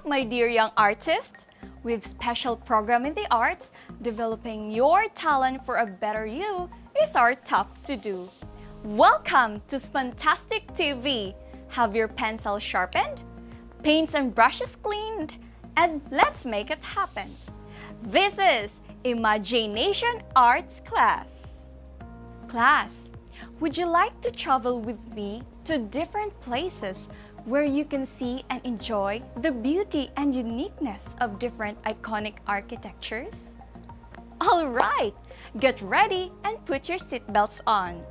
my dear young artist. With special program in the arts, developing your talent for a better you is our top to do. Welcome to Spantastic TV. Have your pencil sharpened, paints and brushes cleaned, and let's make it happen. This is Imagination Arts Class. Class, would you like to travel with me to different places where you can see and enjoy the beauty and uniqueness of different iconic architectures? Alright, get ready and put your seatbelts on.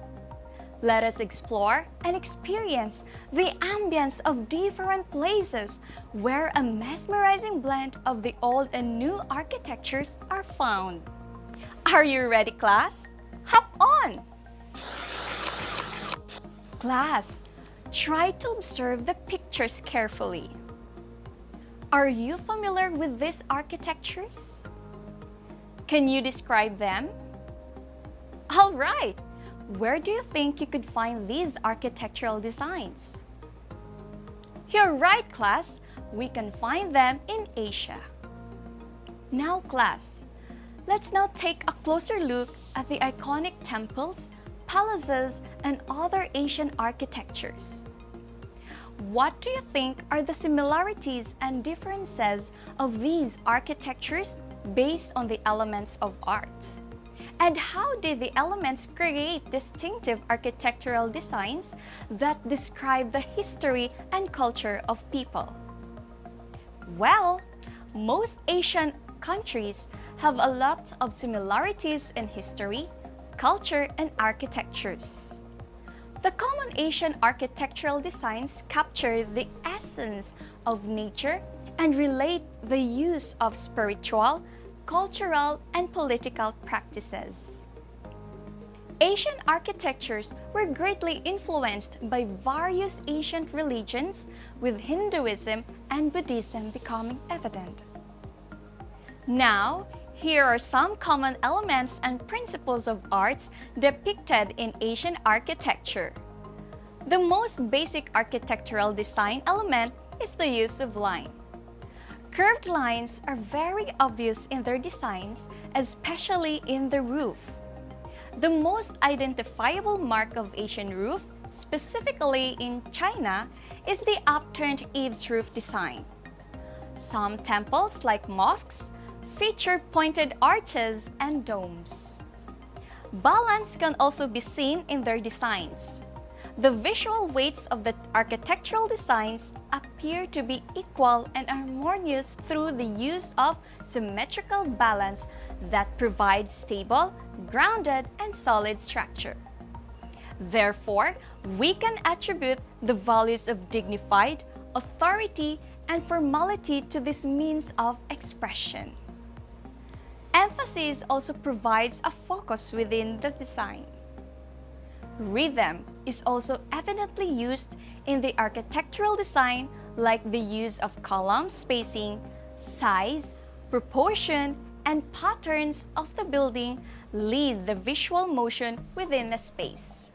Let us explore and experience the ambience of different places where a mesmerizing blend of the old and new architectures are found. Are you ready, class? Hop on! Class, try to observe the pictures carefully. Are you familiar with these architectures? Can you describe them? All right! Where do you think you could find these architectural designs? You're right, class! We can find them in Asia. Now, class, let's now take a closer look at the iconic temples, palaces, and other Asian architectures. What do you think are the similarities and differences of these architectures based on the elements of art? And how did the elements create distinctive architectural designs that describe the history and culture of people? Well, most Asian countries have a lot of similarities in history, culture, and architectures. The common Asian architectural designs capture the essence of nature and relate the use of spiritual, cultural, and political practices. Asian architectures were greatly influenced by various ancient religions, with Hinduism and Buddhism becoming evident. Now, here are some common elements and principles of arts depicted in Asian architecture. The most basic architectural design element is the use of line. Curved lines are very obvious in their designs, especially in the roof. The most identifiable mark of Asian roof, specifically in China, is the upturned eaves roof design. Some temples, like mosques, feature pointed arches and domes. Balance can also be seen in their designs. The visual weights of the architectural designs appear to be equal and harmonious through the use of symmetrical balance that provides stable, grounded, and solid structure. Therefore, we can attribute the values of dignified, authority, and formality to this means of expression. Emphasis also provides a focus within the design. Rhythm is also evidently used in the architectural design, like the use of column spacing, size, proportion, and patterns of the building lead the visual motion within a space.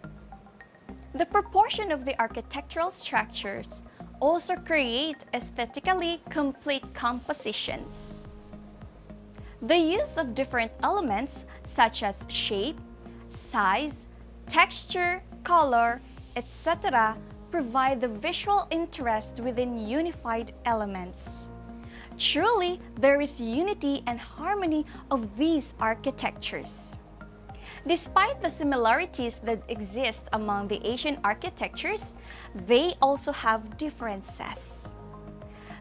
The proportion of the architectural structures also create aesthetically complete compositions. The use of different elements such as shape, size, texture, color, etc. provide the visual interest within unified elements. Truly, there is unity and harmony of these architectures. Despite the similarities that exist among the Asian architectures, they also have differences.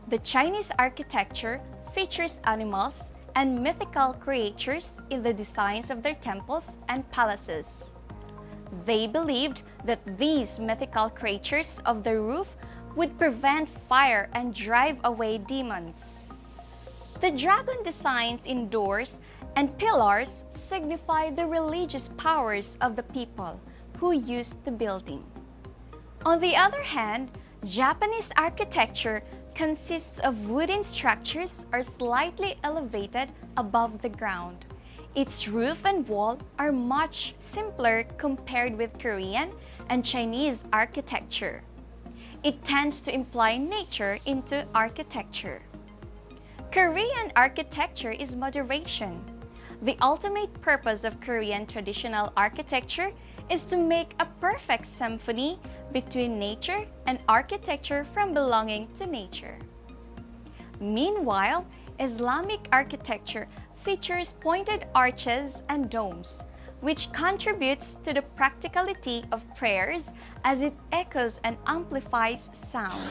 The Chinese architecture features animals and mythical creatures in the designs of their temples and palaces. They believed that these mythical creatures of the roof would prevent fire and drive away demons. The dragon designs in doors and pillars signify the religious powers of the people who used the building. On the other hand, Japanese architecture consists of wooden structures are slightly elevated above the ground. Its roof and wall are much simpler compared with Korean and Chinese architecture. It tends to imply nature into architecture. Korean architecture is moderation. The ultimate purpose of Korean traditional architecture is to make a perfect symphony between nature and architecture from belonging to nature. Meanwhile, Islamic architecture features pointed arches and domes, which contributes to the practicality of prayers as it echoes and amplifies sound.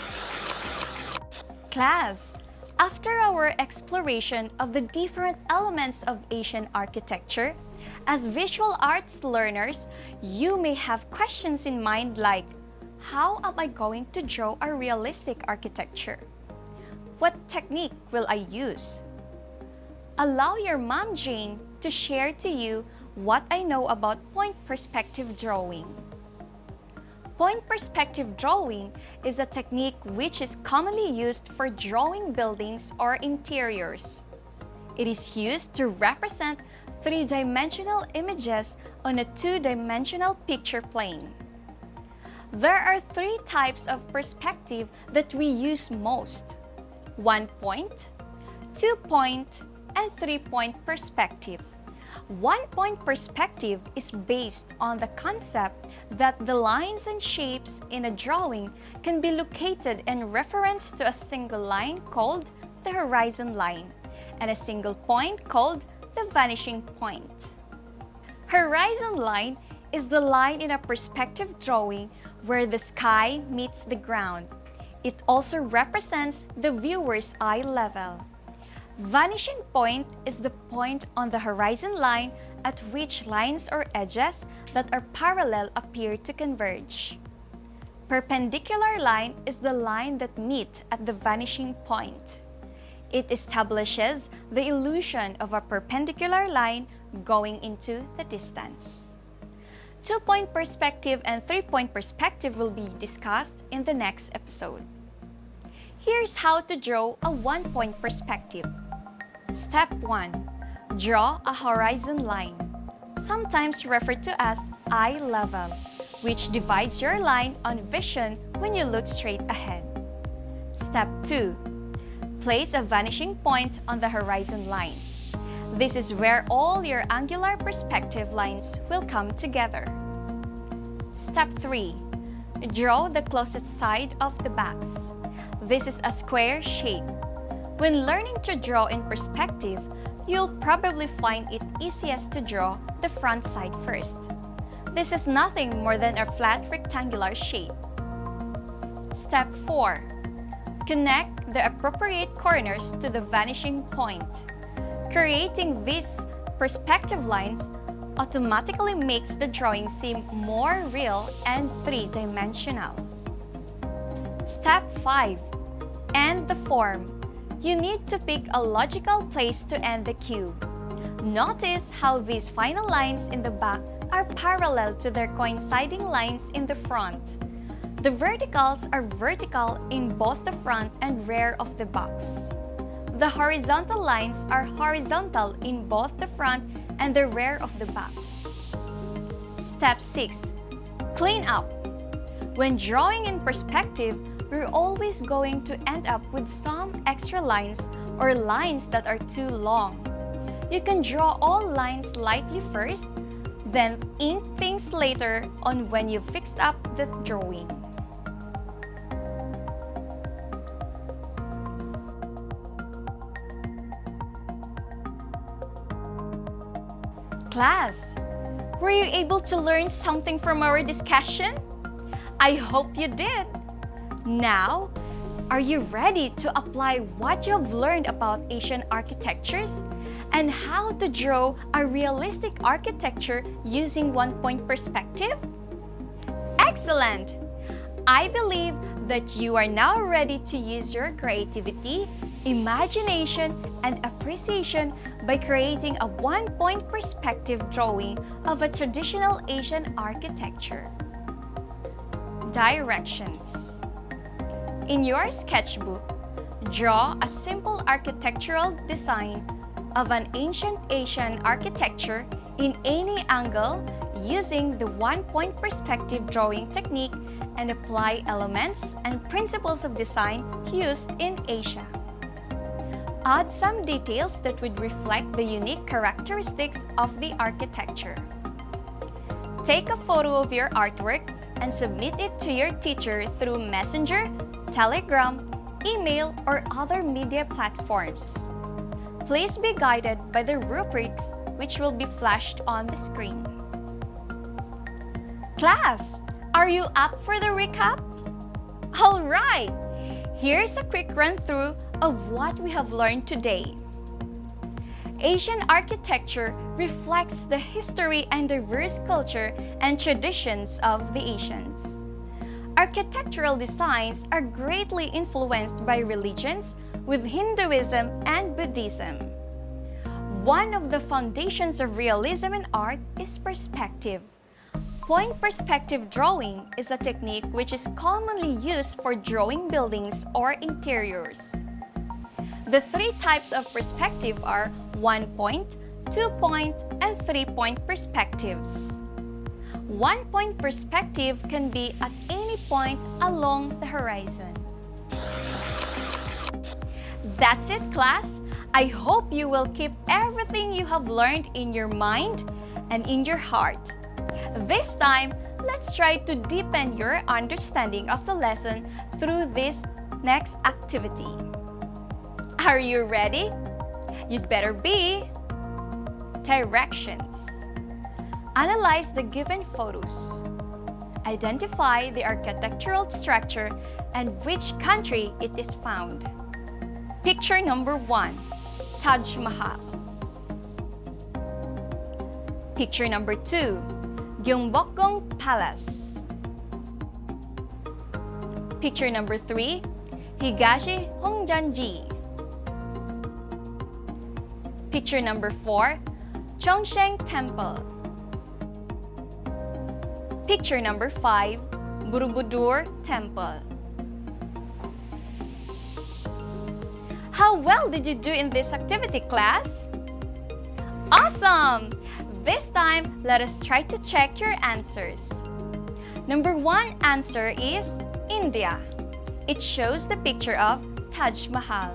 Class, after our exploration of the different elements of Asian architecture, as visual arts learners, you may have questions in mind like, how am I going to draw a realistic architecture? What technique will I use? Allow your Mom Jane to share to you what I know about point perspective drawing. Point perspective drawing is a technique which is commonly used for drawing buildings or interiors. It is used to represent three-dimensional images on a two-dimensional picture plane. There are three types of perspective that we use most: 1 point, 2 point, and 3 point perspective. 1 point perspective is based on the concept that the lines and shapes in a drawing can be located in reference to a single line called the horizon line and a single point called the vanishing point. Horizon line is the line in a perspective drawing where the sky meets the ground. It also represents the viewer's eye level. Vanishing point is the point on the horizon line at which lines or edges that are parallel appear to converge. Perpendicular line is the line that meets at the vanishing point. It establishes the illusion of a perpendicular line going into the distance. 2 point perspective and 3 point perspective will be discussed in the next episode. Here's how to draw a 1 point perspective. Step 1. Draw a horizon line, sometimes referred to as eye level, which divides your line on vision when you look straight ahead. Step 2. Place a vanishing point on the horizon line. This is where all your angular perspective lines will come together. Step 3. Draw the closest side of the box. This is a square shape. When learning to draw in perspective, you'll probably find it easiest to draw the front side first. This is nothing more than a flat rectangular shape. Step 4. Connect the appropriate corners to the vanishing point. Creating these perspective lines automatically makes the drawing seem more real and three-dimensional. Step 5. End the form. You need to pick a logical place to end the cube. Notice how these final lines in the back are parallel to their coinciding lines in the front. The verticals are vertical in both the front and rear of the box. The horizontal lines are horizontal in both the front and the rear of the box. Step 6. Clean up. When drawing in perspective, we're always going to end up with some extra lines or lines that are too long. You can draw all lines lightly first, then ink things later on when you've fixed up the drawing. Class, were you able to learn something from our discussion? I hope you did. Now, are you ready to apply what you have learned about Asian architectures and how to draw a realistic architecture using 1 point perspective? Excellent! I believe that you are now ready to use your creativity, imagination, and appreciation by creating a 1 point perspective drawing of a traditional Asian architecture. Directions. In your sketchbook, draw a simple architectural design of an ancient Asian architecture in any angle using the 1 point perspective drawing technique and apply elements and principles of design used in Asia. Add some details that would reflect the unique characteristics of the architecture. Take a photo of your artwork and submit it to your teacher through Messenger, Telegram, email, or other media platforms. Please be guided by the rubrics which will be flashed on the screen. Class, are you up for the recap? Alright! Here's a quick run-through of what we have learned today. Asian architecture reflects the history and diverse culture and traditions of the Asians. Architectural designs are greatly influenced by religions, with Hinduism and Buddhism. One of the foundations of realism in art is perspective. Point perspective drawing is a technique which is commonly used for drawing buildings or interiors. The three types of perspective are 1-point, 2-point, and 3-point perspectives. 1-point perspective can be at any point along the horizon. That's it, class! I hope you will keep everything you have learned in your mind and in your heart. This time, let's try to deepen your understanding of the lesson through this next activity. Are you ready? You'd better be! Directions. Analyze the given photos. Identify the architectural structure and which country it is found. Picture number 1, Taj Mahal. Picture number 2, Gyeongbokgung Palace. Picture number 3, Higashi Hongjanji. Picture number 4, Cheongsheng Temple. Picture number 5, Borobudur Temple. How well did you do in this activity, class? Awesome! This time, let us try to check your answers. Number 1 answer is India. It shows the picture of Taj Mahal.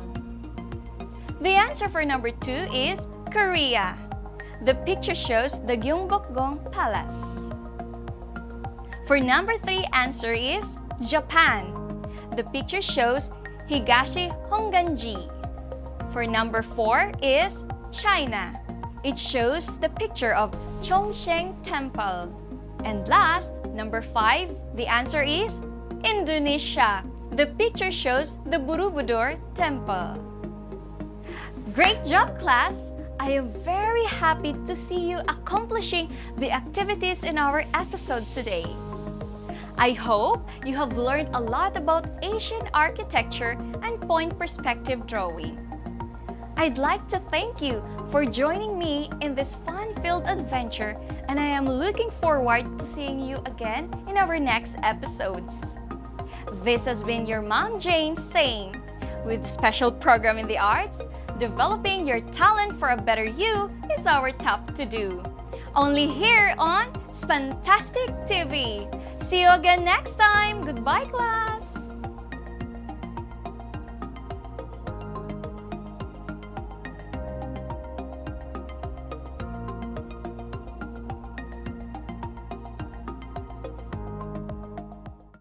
The answer for number 2 is Korea. The picture shows the Gyeongbokgung Palace. For number 3 answer is Japan. The picture shows Higashi Hongganji. For number 4 is China. It shows the picture of Cheongsheng Temple. And last, number 5, the answer is Indonesia. The picture shows the Borobudur Temple. Great job, class! I am very happy to see you accomplishing the activities in our episode today. I hope you have learned a lot about Asian architecture and point perspective drawing. I'd like to thank you for joining me in this fun-filled adventure, and I am looking forward to seeing you again in our next episodes. This has been your Mom Jane saying, with special program in the arts, developing your talent for a better you is our top to do. Only here on Spantastic TV. See you again next time. Goodbye, class!